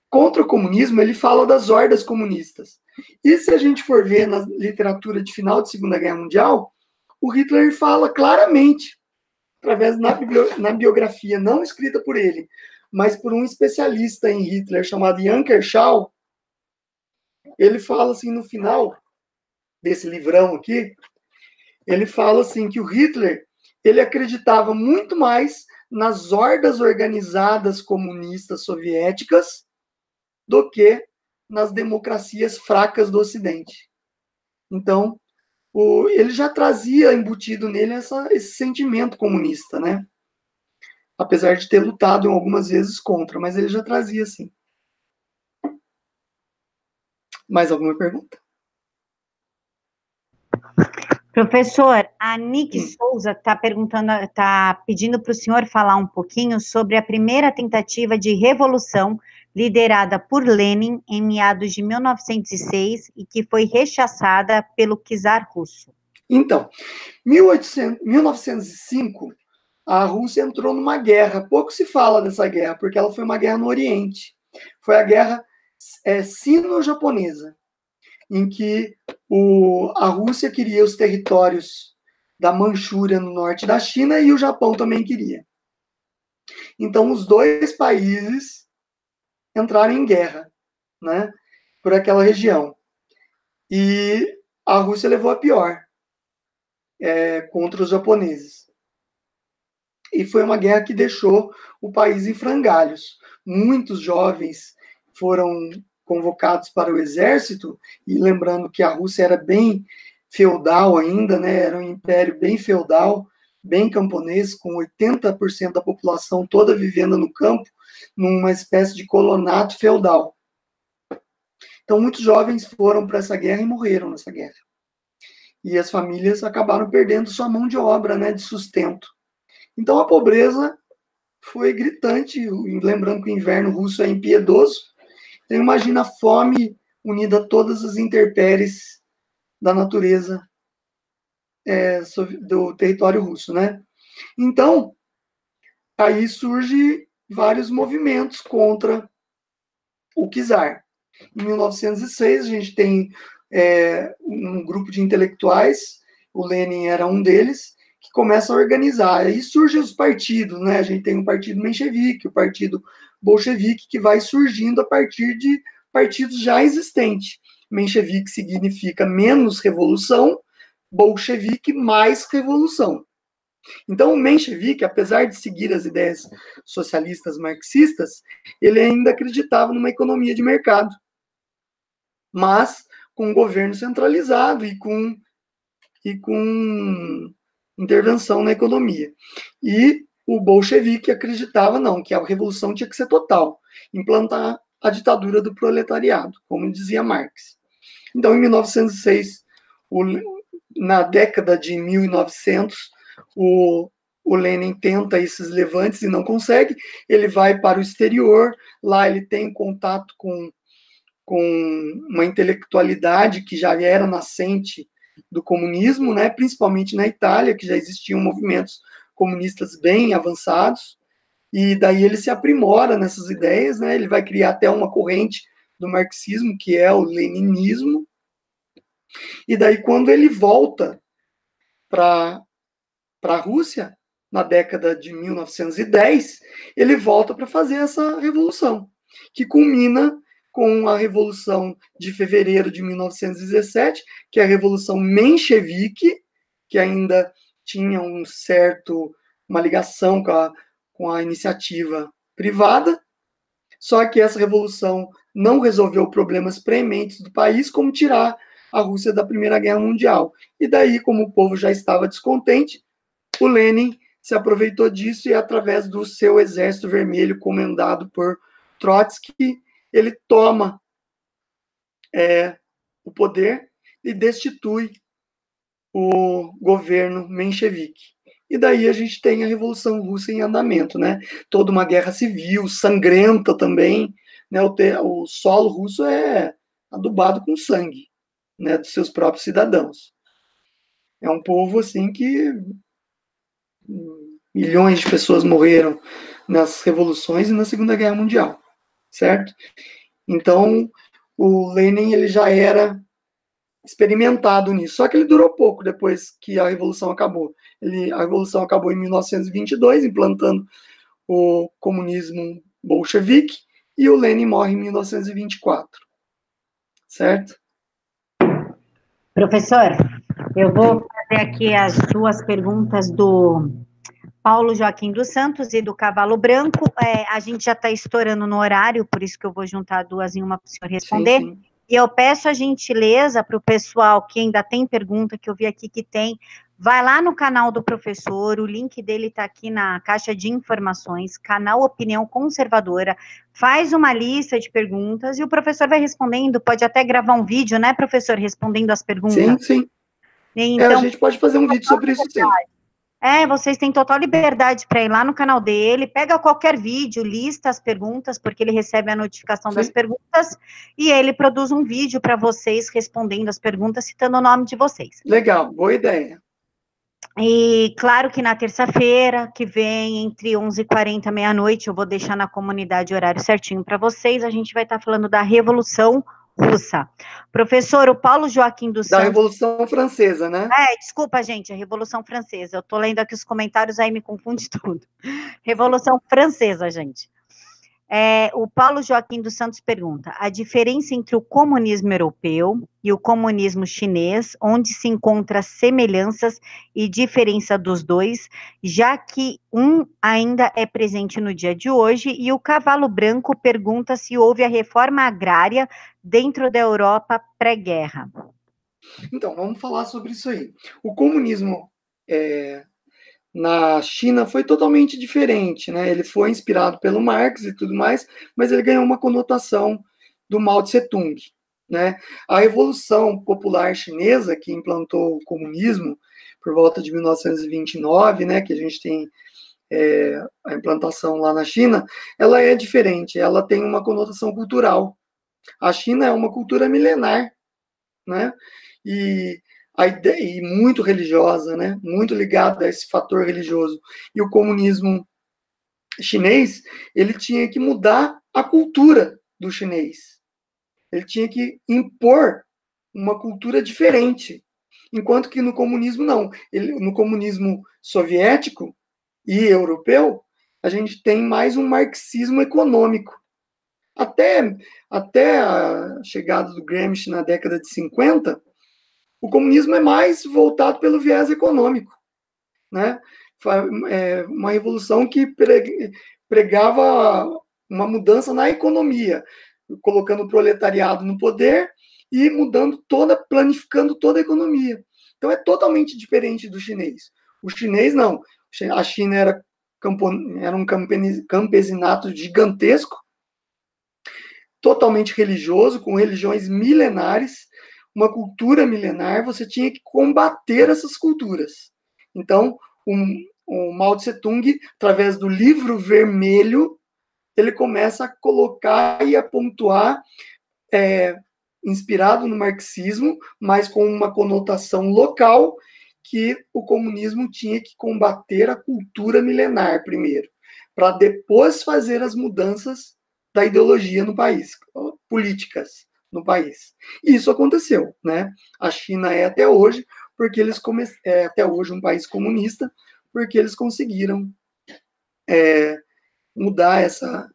Contra o comunismo, ele fala das hordas comunistas. E se a gente for ver na literatura de final de Segunda Guerra Mundial, o Hitler fala claramente, através na biografia não escrita por ele, mas por um especialista em Hitler chamado Jan Kershaw, ele fala assim no final desse livrão aqui, ele fala assim que o Hitler, ele acreditava muito mais nas hordas organizadas comunistas soviéticas do que nas democracias fracas do Ocidente. Então, ele já trazia embutido nele esse sentimento comunista, né? Apesar de ter lutado algumas vezes contra, mas ele já trazia, sim. Mais alguma pergunta? Professor, a Nick Souza está pedindo para o senhor falar um pouquinho sobre a primeira tentativa de revolução liderada por Lenin em meados de 1906 e que foi rechaçada pelo czar russo. Então, 1905, a Rússia entrou numa guerra. Pouco se fala dessa guerra, porque ela foi uma guerra no Oriente. Foi a guerra sino-japonesa, em que a Rússia queria os territórios da Manchúria no norte da China e o Japão também queria. Então, os dois países entraram em guerra, né, por aquela região. E a Rússia levou a pior contra os japoneses. E foi uma guerra que deixou o país em frangalhos. Muitos jovens foram convocados para o exército, e lembrando que a Rússia era bem feudal ainda, né? Era um império bem feudal, bem camponês, com 80% da população toda vivendo no campo, numa espécie de colonato feudal. Então, muitos jovens foram para essa guerra e morreram nessa guerra. E as famílias acabaram perdendo sua mão de obra, né, de sustento. Então, a pobreza foi gritante, lembrando que o inverno russo é impiedoso. Então, imagina a fome unida a todas as intempéries da natureza do território russo, né? Então, aí surge vários movimentos contra o czar. Em 1906, a gente tem um grupo de intelectuais, o Lenin era um deles, que começa a organizar. Aí surgem os partidos, né? A gente tem o partido menchevique, o partido bolchevique, que vai surgindo a partir de partidos já existentes. Menchevique significa menos revolução, bolchevique mais revolução. Então, o menchevique, apesar de seguir as ideias socialistas marxistas, ele ainda acreditava numa economia de mercado, mas com um governo centralizado e com intervenção na economia. E o bolchevique acreditava, não, que a revolução tinha que ser total, implantar a ditadura do proletariado, como dizia Marx. Então, em 1906, na década de 1900, o Lenin tenta esses levantes e não consegue, ele vai para o exterior, lá ele tem contato com uma intelectualidade que já era nascente do comunismo, né, principalmente na Itália, que já existiam movimentos comunistas bem avançados, e daí ele se aprimora nessas ideias, né, ele vai criar até uma corrente do marxismo, que é o leninismo, e daí quando ele volta para a Rússia, na década de 1910, ele volta para fazer essa revolução, que culmina com a Revolução de Fevereiro de 1917, que é a Revolução Menchevique, que ainda tinha uma ligação com a iniciativa privada, só que essa revolução não resolveu problemas prementes do país, como tirar a Rússia da Primeira Guerra Mundial. E daí, como o povo já estava descontente, o Lenin se aproveitou disso e, através do seu Exército Vermelho, comandado por Trotsky, ele toma o poder e destitui o governo menchevique. E daí a gente tem a Revolução Russa em andamento, né? Toda uma guerra civil, sangrenta também, né? O solo russo é adubado com sangue, né? Dos seus próprios cidadãos. É um povo, assim, que milhões de pessoas morreram nas revoluções e na Segunda Guerra Mundial, certo? Então, o Lenin, ele já era experimentado nisso, só que ele durou pouco depois que a Revolução acabou. A Revolução acabou em 1922, implantando o comunismo bolchevique, e o Lenin morre em 1924, certo? Professor, eu vou fazer aqui as duas perguntas do Paulo Joaquim dos Santos e do Cavalo Branco. A gente já está estourando no horário, por isso que eu vou juntar duas em uma para o senhor responder. Sim, sim. E eu peço a gentileza para o pessoal que ainda tem pergunta, que eu vi aqui que tem, vai lá no canal do professor, o link dele está aqui na caixa de informações, canal Opinião Conservadora, faz uma lista de perguntas e o professor vai respondendo, pode até gravar um vídeo, né, professor, respondendo as perguntas. Sim, sim. Então, a gente pode fazer um vídeo sobre isso, sim. Vocês têm total liberdade para ir lá no canal dele, pega qualquer vídeo, lista as perguntas, porque ele recebe a notificação das perguntas, e ele produz um vídeo para vocês respondendo as perguntas, citando o nome de vocês. Legal, boa ideia. E claro que na terça-feira, que vem, entre 11h40 e meia-noite, eu vou deixar na comunidade horário certinho para vocês, a gente vai estar falando da Revolução Russa. Professor, o Paulo Joaquim dos Santos... Da Revolução Francesa, né? Desculpa, gente, a Revolução Francesa. Eu tô lendo aqui os comentários, aí me confunde tudo. Revolução Francesa, gente. O Paulo Joaquim dos Santos pergunta, a diferença entre o comunismo europeu e o comunismo chinês, onde se encontram semelhanças e diferença dos dois, já que um ainda é presente no dia de hoje, e o Cavalo Branco pergunta se houve a reforma agrária dentro da Europa pré-guerra. Então, vamos falar sobre isso aí. O comunismo na China foi totalmente diferente, né? Ele foi inspirado pelo Marx e tudo mais, mas ele ganhou uma conotação do Mao Tse-tung, né? A Revolução Popular Chinesa, que implantou o comunismo por volta de 1929, né? Que a gente tem a implantação lá na China, ela é diferente, ela tem uma conotação cultural. A China é uma cultura milenar, né? E a ideia muito religiosa, né? Muito ligada a esse fator religioso. E o comunismo chinês, ele tinha que mudar a cultura do chinês. Ele tinha que impor uma cultura diferente. enquanto que no comunismo não. No comunismo soviético e europeu, a gente tem mais um marxismo econômico. Até a chegada do Gramsci na década de 50, o comunismo é mais voltado pelo viés econômico, né? Uma revolução que pregava uma mudança na economia, colocando o proletariado no poder e planificando toda a economia. Então é totalmente diferente do chinês. O chinês não. A China era um campesinato gigantesco, totalmente religioso, com religiões milenares, uma cultura milenar. Você tinha que combater essas culturas. Então, o Mao Tse-tung, através do livro vermelho, ele começa a colocar e a pontuar, inspirado no marxismo, mas com uma conotação local, que o comunismo tinha que combater a cultura milenar primeiro, para depois fazer as mudanças da ideologia no país, políticas no país. E isso aconteceu, né? A China é até hoje, porque até hoje um país comunista, porque eles conseguiram mudar essa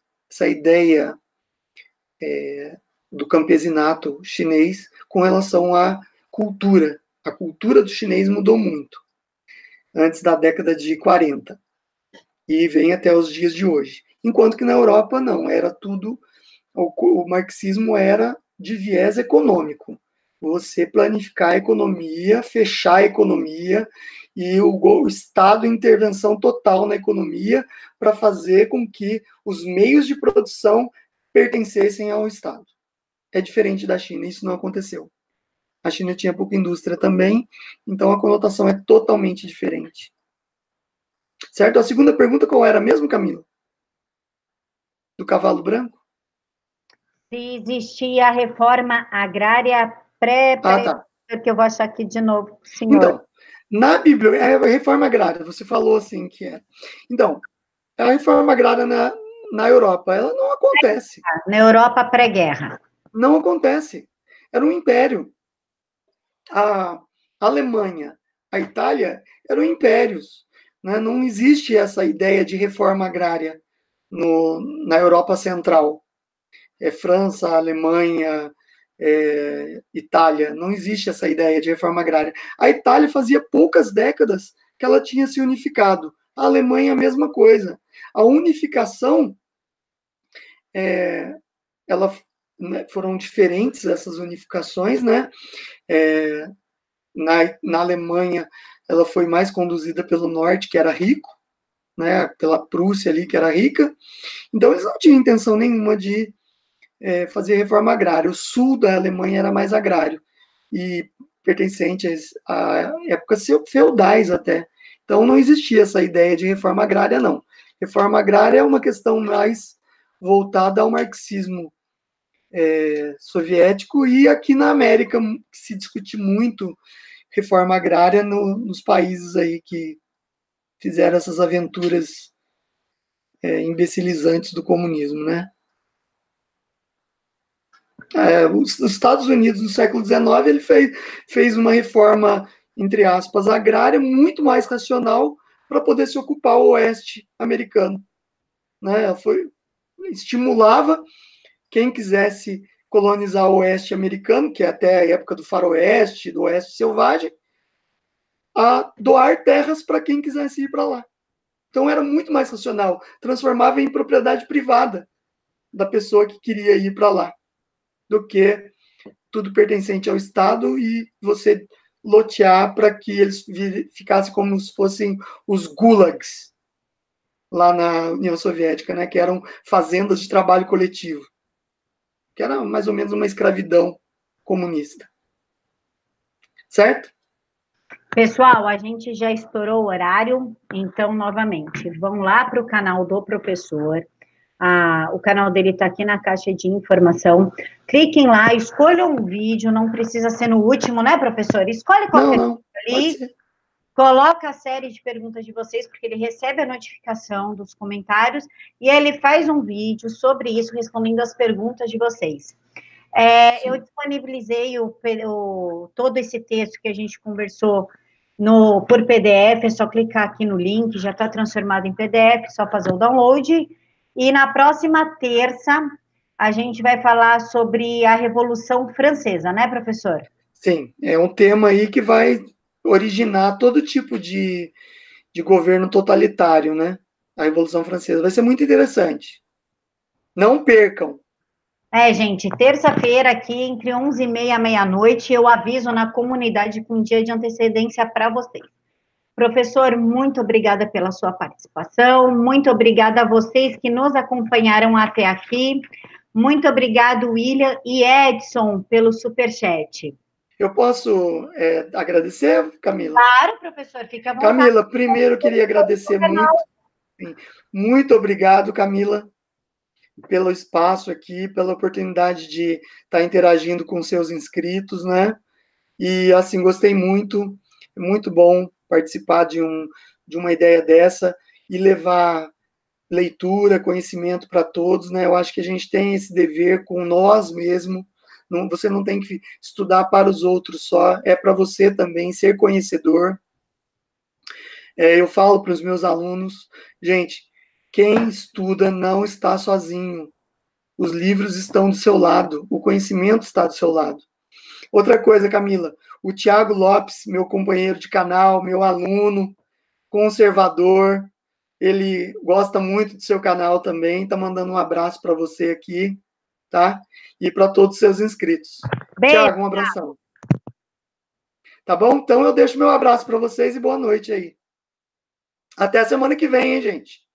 ideia do campesinato chinês com relação à cultura. A cultura do chinês mudou muito antes da década de 40 e vem até os dias de hoje. Enquanto que na Europa não, era tudo, o marxismo era de viés econômico. Você planificar a economia, fechar a economia e o Estado intervenção total na economia para fazer com que os meios de produção pertencessem ao Estado. É diferente da China, isso não aconteceu. A China tinha pouca indústria também, então a conotação é totalmente diferente. Certo? A segunda pergunta qual era mesmo, Camila? Do cavalo branco? Se existia a reforma agrária Tá. Que eu vou achar aqui de novo, senhor. Então, na Bíblia, a reforma agrária, você falou assim que é. Então, a reforma agrária na Europa, ela não acontece. Na Europa pré-guerra. Não acontece. Era um império. A Alemanha, a Itália eram impérios. Né? Não existe essa ideia de reforma agrária na Europa Central. França, Alemanha, Itália. Não existe essa ideia de reforma agrária. A Itália fazia poucas décadas que ela tinha se unificado. A Alemanha, a mesma coisa. A unificação, foram diferentes essas unificações, né? Na Alemanha, ela foi mais conduzida pelo norte, que era rico, né? Pela Prússia ali, que era rica. Então, eles não tinham intenção nenhuma de fazer reforma agrária. O sul da Alemanha era mais agrário e pertencente a épocas feudais até. Então, não existia essa ideia de reforma agrária, não. Reforma agrária é uma questão mais voltada ao marxismo soviético, e aqui na América se discute muito reforma agrária nos países aí que fizeram essas aventuras imbecilizantes do comunismo, né? Os Estados Unidos, no século XIX, ele fez uma reforma, entre aspas, agrária, muito mais racional para poder se ocupar o oeste americano. Né? Estimulava quem quisesse colonizar o oeste americano, que é até a época do faroeste, do oeste selvagem, a doar terras para quem quisesse ir para lá. Então era muito mais racional, transformava em propriedade privada da pessoa que queria ir para lá, do que tudo pertencente ao Estado e você lotear para que eles ficassem como se fossem os gulags lá na União Soviética, né, que eram fazendas de trabalho coletivo, que era mais ou menos uma escravidão comunista. Certo? Pessoal, a gente já estourou o horário, então, novamente, vão lá para o canal do professor. O canal dele está aqui na caixa de informação. Cliquem lá, escolham um vídeo, não precisa ser no último, né, professor? Escolhe qualquer vídeo ali, coloca a série de perguntas de vocês, porque ele recebe a notificação dos comentários, e ele faz um vídeo sobre isso, respondendo as perguntas de vocês. Eu disponibilizei todo esse texto que a gente conversou por PDF, é só clicar aqui no link, já está transformado em PDF, só fazer o download. E na próxima terça, a gente vai falar sobre a Revolução Francesa, né, professor? Sim, é um tema aí que vai originar todo tipo de governo totalitário, né? A Revolução Francesa. Vai ser muito interessante. Não percam. Gente, terça-feira aqui, entre 11h30 e meia-noite, eu aviso na comunidade com um dia de antecedência para vocês. Professor, muito obrigada pela sua participação, muito obrigada a vocês que nos acompanharam até aqui, muito obrigado, William e Edson, pelo superchat. Eu posso agradecer, Camila? Claro, professor, fique à vontade. Camila, primeiro eu queria agradecer muito. Muito obrigado, Camila, pelo espaço aqui, pela oportunidade de estar interagindo com seus inscritos, né? E, assim, gostei muito, muito bom participar de uma ideia dessa e levar leitura, conhecimento para todos, né? Eu acho que a gente tem esse dever com nós mesmo. Não, você não tem que estudar para os outros só, é para você também ser conhecedor. Eu falo para os meus alunos, gente, quem estuda não está sozinho. Os livros estão do seu lado, o conhecimento está do seu lado. Outra coisa, Camila, o Tiago Lopes, meu companheiro de canal, meu aluno, conservador, ele gosta muito do seu canal também, está mandando um abraço para você aqui, tá? E para todos os seus inscritos. Tiago, um abração. Tá bom? Então eu deixo meu abraço para vocês e boa noite aí. Até semana que vem, hein, gente?